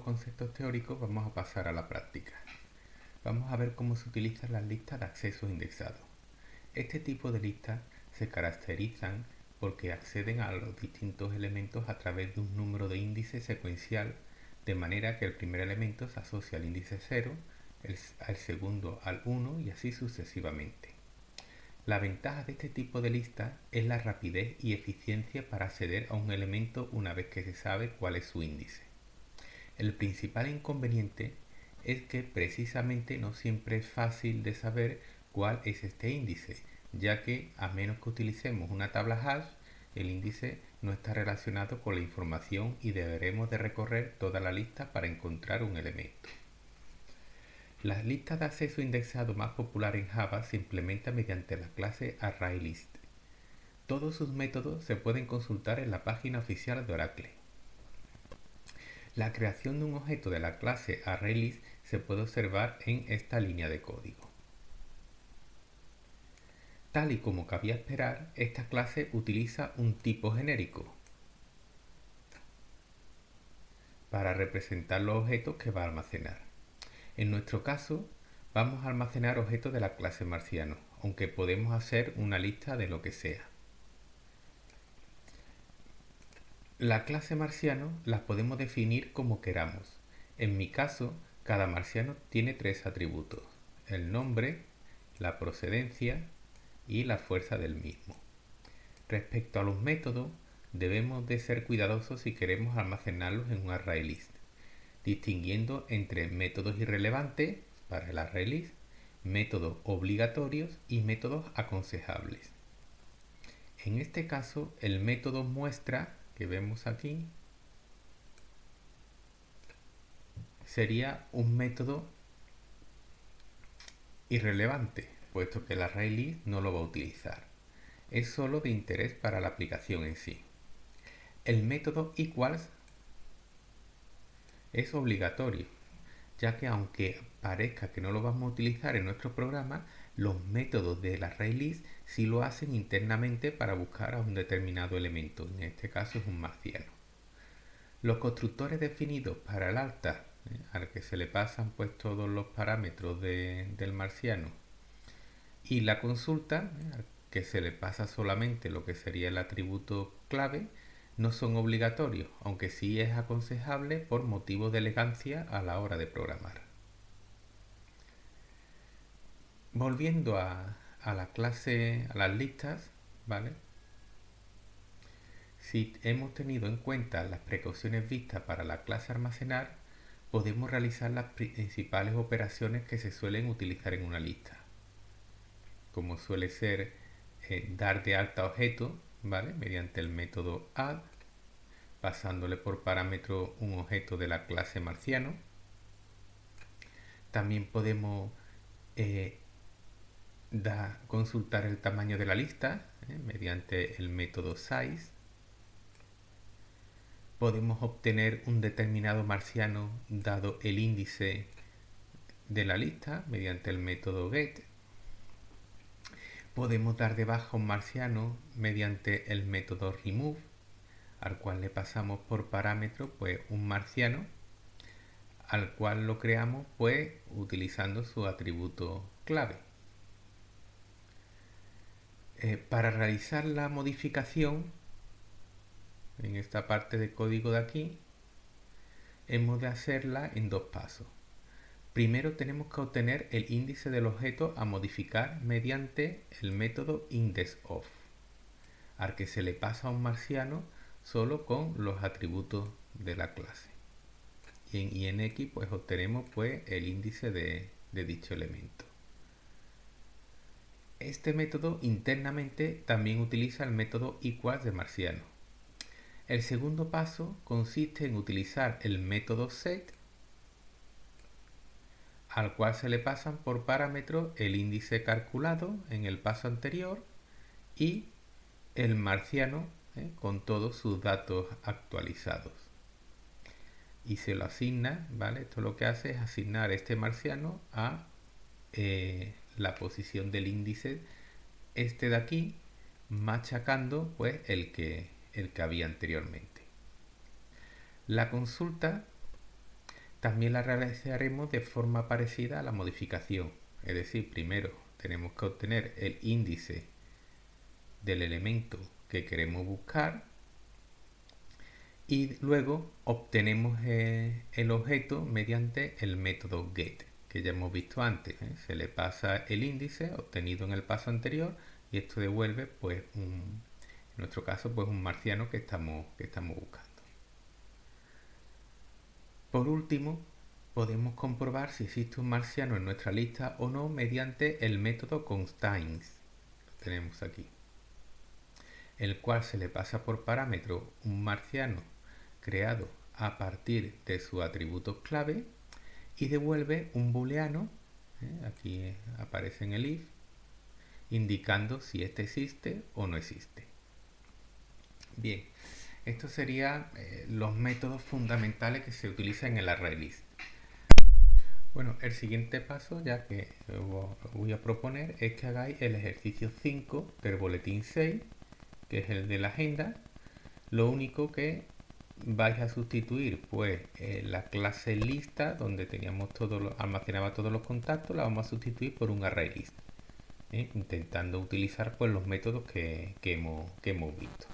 conceptos teóricos vamos a pasar a la práctica. Vamos a ver cómo se utilizan las listas de acceso indexados. Este tipo de listas se caracterizan porque acceden a los distintos elementos a través de un número de índice secuencial, de manera que el primer elemento se asocia al índice 0, el segundo al 1 y así sucesivamente. La ventaja de este tipo de listas es la rapidez y eficiencia para acceder a un elemento una vez que se sabe cuál es su índice. El principal inconveniente es que precisamente no siempre es fácil de saber cuál es este índice, ya que a menos que utilicemos una tabla hash, el índice no está relacionado con la información y deberemos de recorrer toda la lista para encontrar un elemento. Las listas de acceso indexado más populares en Java se implementan mediante la clase ArrayList. Todos sus métodos se pueden consultar en la página oficial de Oracle. La creación de un objeto de la clase ArrayList se puede observar en esta línea de código. Tal y como cabía esperar, esta clase utiliza un tipo genérico para representar los objetos que va a almacenar. En nuestro caso, vamos a almacenar objetos de la clase marciano, aunque podemos hacer una lista de lo que sea. La clase marciano la podemos definir como queramos. En mi caso, cada marciano tiene 3 atributos: el nombre, la procedencia y la fuerza del mismo. Respecto a los métodos, debemos de ser cuidadosos si queremos almacenarlos en un ArrayList, distinguiendo entre métodos irrelevantes para el ArrayList, métodos obligatorios y métodos aconsejables. En este caso, el método muestra que vemos aquí sería un método irrelevante, puesto que el ArrayList no lo va a utilizar. Es solo de interés para la aplicación en sí. El método equals es obligatorio, ya que aunque parezca que no lo vamos a utilizar en nuestro programa, los métodos del ArrayList sí lo hacen internamente para buscar a un determinado elemento, en este caso es un marciano. Los constructores definidos para el alta, al que se le pasan pues todos los parámetros del marciano, y la consulta, al que se le pasa solamente lo que sería el atributo clave, no son obligatorios, aunque sí es aconsejable por motivos de elegancia a la hora de programar. Volviendo a la clase, a las listas, ¿vale? Si hemos tenido en cuenta las precauciones vistas para la clase almacenar, podemos realizar las principales operaciones que se suelen utilizar en una lista, como suele ser dar de alta objeto, ¿vale? Mediante el método add, pasándole por parámetro un objeto de la clase marciano. También podemos consultar el tamaño de la lista mediante el método size. Podemos obtener un determinado marciano dado el índice de la lista mediante el método get. Podemos dar de baja un marciano mediante el método remove, al cual le pasamos por parámetro pues un marciano, al cual lo creamos pues utilizando su atributo clave. Para realizar la modificación en esta parte del código de aquí, hemos de hacerla en 2 pasos. Primero tenemos que obtener el índice del objeto a modificar mediante el método indexOf, al que se le pasa a un marciano solo con los atributos de la clase. Y en INX pues obtenemos pues el índice de dicho elemento. Este método internamente también utiliza el método equals de marciano. El segundo paso consiste en utilizar el método set, al cual se le pasan por parámetro el índice calculado en el paso anterior y el marciano con todos sus datos actualizados. Y se lo asigna, ¿vale? Esto lo que hace es asignar este marciano a la posición del índice este de aquí, machacando pues el que había anteriormente. La consulta También la realizaremos de forma parecida a la modificación. Es decir, primero tenemos que obtener el índice del elemento que queremos buscar y luego obtenemos el objeto mediante el método get, que ya hemos visto antes. Se le pasa el índice obtenido en el paso anterior y esto devuelve, pues, en nuestro caso, pues un marciano que estamos buscando. Por último, podemos comprobar si existe un marciano en nuestra lista o no mediante el método constraints. Lo tenemos aquí, el cual se le pasa por parámetro un marciano creado a partir de sus atributos clave y devuelve un booleano, aquí aparece en el if, indicando si este existe o no existe. Bien, estos serían los métodos fundamentales que se utilizan en el ArrayList. Bueno, el siguiente paso, ya que os voy a proponer, es que hagáis el ejercicio 5 del boletín 6, que es el de la agenda. Lo único que vais a sustituir, pues, la clase lista, donde teníamos almacenaba todos los contactos, la vamos a sustituir por un ArrayList, intentando utilizar, pues, los métodos que hemos visto.